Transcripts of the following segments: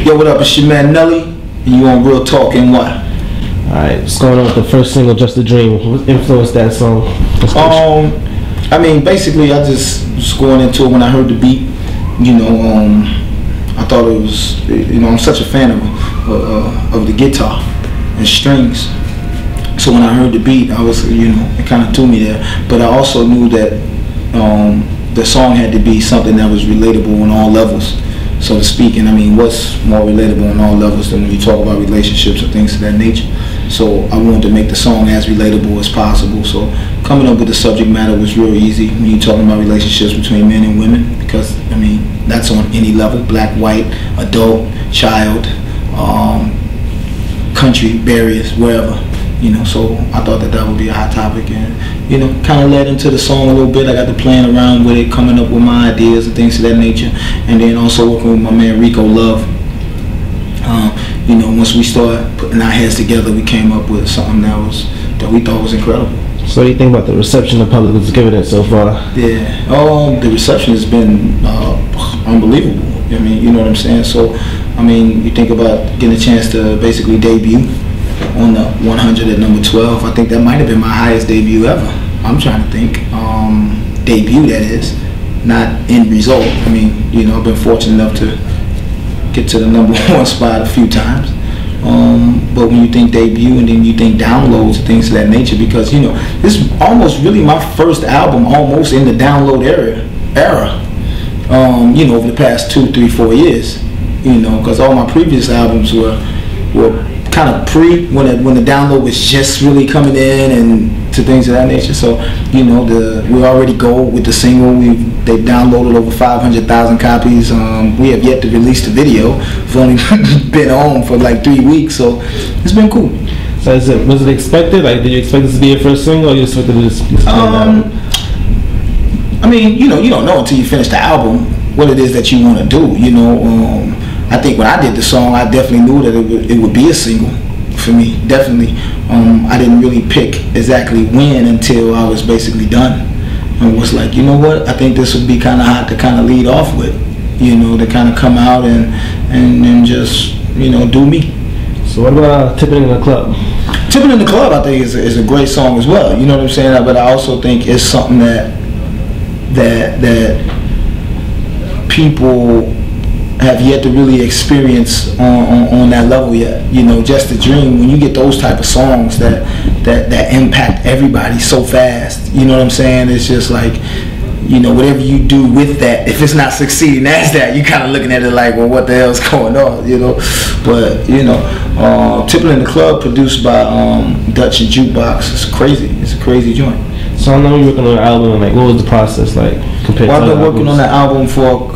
Yo, what up? It's your man Nelly, and you on Real Talk and what? Alright, what's going on with the first single, Just a Dream? What influenced that song? I mean, basically, I just was going into it when I heard the beat. You know, I thought it was, you know, I'm such a fan of the guitar and strings. So when I heard the beat, I was, you know, it kind of threw me there. But I also knew that the song had to be something that was relatable on all levels, so to speak. And I mean, what's more relatable on all levels than when you talk about relationships and things of that nature? So I wanted to make the song as relatable as possible. So coming up with the subject matter was real easy when you're talking about relationships between men and women, because I mean, that's on any level: black, white, adult, child, country, barriers, wherever. You know, so I thought that would be a hot topic, and you know, kind of led into the song a little bit. I got to playing around with it, coming up with my ideas and things of that nature, and then also working with my man Rico Love. You know, once we started putting our heads together, we came up with something that we thought was incredible. So what do you think about the reception the public was giving it so far? Yeah, the reception has been unbelievable. I mean, you know what I'm saying? So, I mean, you think about getting a chance to basically debut on the 100 at number 12. I think that might have been my highest debut ever. I'm trying to think. Debut, that is, not end result. I mean, you know, I've been fortunate enough to get to the number 1 spot a few times. But when you think debut and then you think downloads and things of that nature, because, you know, this is almost really my first album almost in the download era. You know, over the past 2, 3, 4 years. You know, because all my previous albums were kind of when the download was just really coming in and to things of that nature. So, you know, we already go with the single. They've downloaded over 500,000 copies. We have yet to release the video. We've only been on for like 3 weeks, so it's been cool. So was it expected? Like, did you expect this to be your first single, or you expected this to be I mean, you know, you don't know until you finish the album what it is that you want to do. You know, I think when I did the song, I definitely knew that it would be a single for me, definitely. I didn't really pick exactly when until I was basically done, and was like, you know what, I think this would be kind of hot to kind of lead off with, you know, to kind of come out and just, you know, do me. So what about Tipping in the Club? Tipping in the Club, I think, is a great song as well. You know what I'm saying? But I also think it's something that people have yet to really experience on that level yet. You know, Just a Dream, when you get those type of songs that impact everybody so fast, you know what I'm saying? It's just like, you know, whatever you do with that, if it's not succeeding as that, you kind of looking at it like, well, what the hell's going on, you know? But, you know, Tipping in the Club, produced by Dutch and Jukebox, it's crazy. It's a crazy joint. So I know you're working on an album, and like, what was the process like compared to I've been working on the album for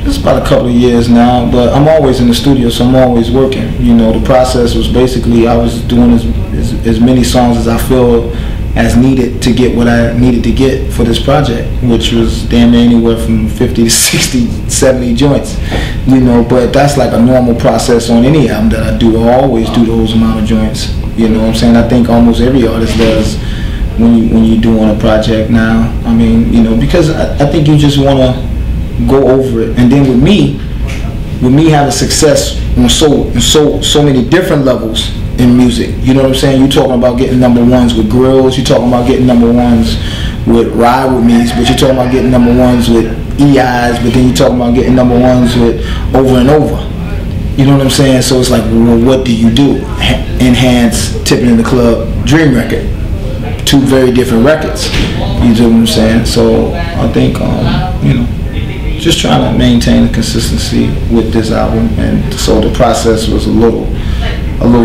just about a couple of years now, but I'm always in the studio, so I'm always working. You know, the process was basically I was doing as many songs as I feel as needed to get what I needed to get for this project, which was damn near anywhere from 50 to 60, 70 joints. You know, but that's like a normal process on any album that I do. I always do those amount of joints. You know what I'm saying? I think almost every artist does when you do on a project now. I mean, you know, because I think you just want to go over it. And then with me having success on so many different levels in music, you know what I'm saying? You're talking about getting number 1s with Grills, you're talking about getting number 1s with Ride With Me's, but you're talking about getting number 1s with EIs, but then you're talking about getting number 1s with Over and Over. You know what I'm saying? So it's like, well, what do you do? Enhance Tipping in the Club, Dream record. 2 very different records. You know what I'm saying? So I think, you know, just trying to maintain the consistency with this album, and so the process was a little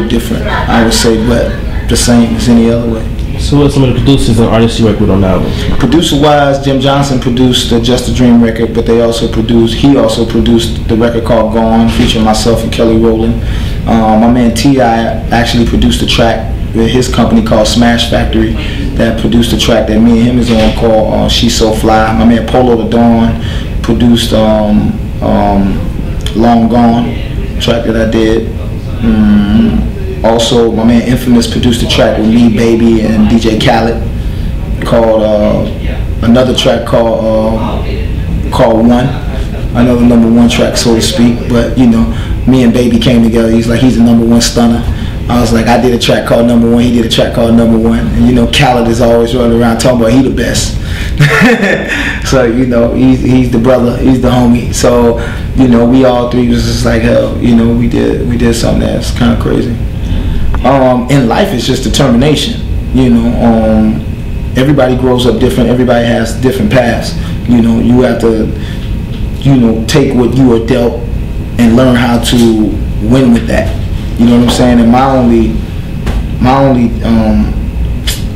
different, I would say, but the same as any other way. So what are some of the producers and artists you work with on the album? Producer-wise, Jim Johnson produced the Just a Dream record, but he also produced the record called Gone, featuring myself and Kelly Rowland. My man T.I. actually produced the track with his company called Smash Factory, that produced the track that me and him is on called She's So Fly. My man Polo the Dawn produced Long Gone, track that I did. Also, my man Infamous produced a track with me, Baby, and DJ Khaled called another track called One, another number 1 track, so to speak. But you know, me and Baby came together. He's like, he's the #1 stunner. I was like, I did a track called #1. He did a track called #1. And you know, Khaled is always running around talking about he the best. So you know, he's the brother, he's the homie. So you know, we all three was just like, hell, you know, we did something that's kind of crazy. In life, it's just determination. You know, everybody grows up different. Everybody has different paths. You know, you have to, you know, take what you are dealt and learn how to win with that. You know what I'm saying? And my only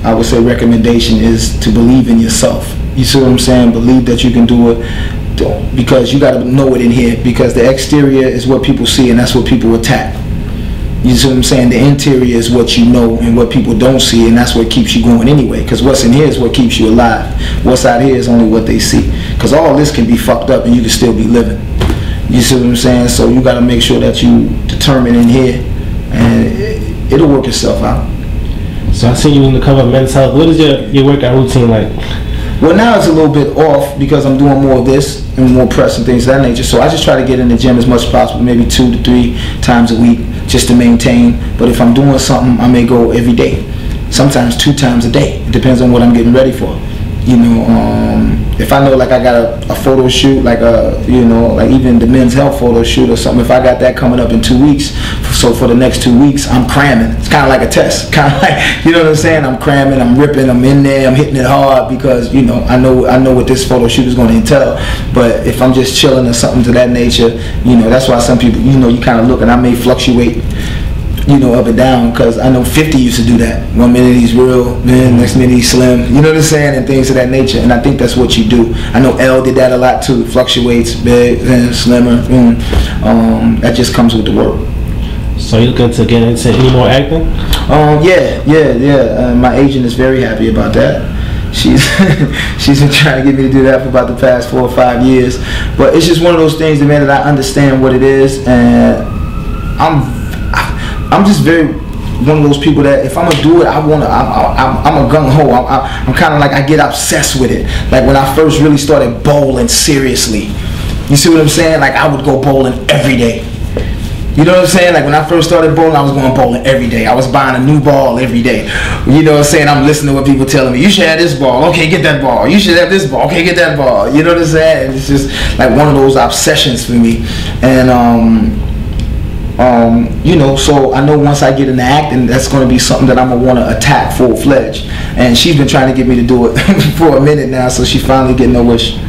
I would say recommendation is to believe in yourself. You see what I'm saying? Believe that you can do it, because you got to know it in here, because the exterior is what people see and that's what people attack. You see what I'm saying? The interior is what you know and what people don't see, and that's what keeps you going anyway, because what's in here is what keeps you alive. What's out here is only what they see, because all this can be fucked up and you can still be living. You see what I'm saying? So you got to make sure that you determine in here, and it'll work itself out. So I see you in the cover of Men's Health. What is your workout routine like? Well, now it's a little bit off because I'm doing more of this and more press and things of that nature. So I just try to get in the gym as much as possible, maybe 2 to 3 times a week, just to maintain. But if I'm doing something, I may go every day, sometimes 2 times a day. It depends on what I'm getting ready for. You know, if I know like I got a photo shoot, like you know, like even the Men's Health photo shoot or something, if I got that coming up in 2 weeks, so for the next 2 weeks, I'm cramming. It's kind of like a test, kind of like, you know what I'm saying? I'm cramming, I'm ripping, I'm in there, I'm hitting it hard, because you know, I know what this photo shoot is going to entail. But if I'm just chilling or something to that nature, you know, that's why some people, you know, you kind of look, and I may fluctuate, you know, up and down, because I know 50 used to do that. 1 minute he's real, then next minute he's slim, you know what I'm saying, and things of that nature. And I think that's what you do. I know L did that a lot too. Fluctuates, big, then slimmer. That just comes with the work. So you looking to get into any more acting? Yeah. My agent is very happy about that. She's been trying to get me to do that for about the past 4 or 5 years. But it's just one of those things, man, that I understand what it is, and I'm just very one of those people that if I'm gonna do it, I'm a gung ho. I'm kind of like, I get obsessed with it. Like when I first really started bowling seriously, you see what I'm saying? Like I would go bowling every day. You know what I'm saying? Like when I first started bowling, I was going bowling every day. I was buying a new ball every day. You know what I'm saying? I'm listening to what people telling me. You should have this ball. Okay, get that ball. You should have this ball. Okay, get that ball. You know what I'm saying? It's just like one of those obsessions for me. And you know, so I know once I get into acting, that's going to be something that I'm going to want to attack full-fledged. And she's been trying to get me to do it for a minute now, so she's finally getting her wish.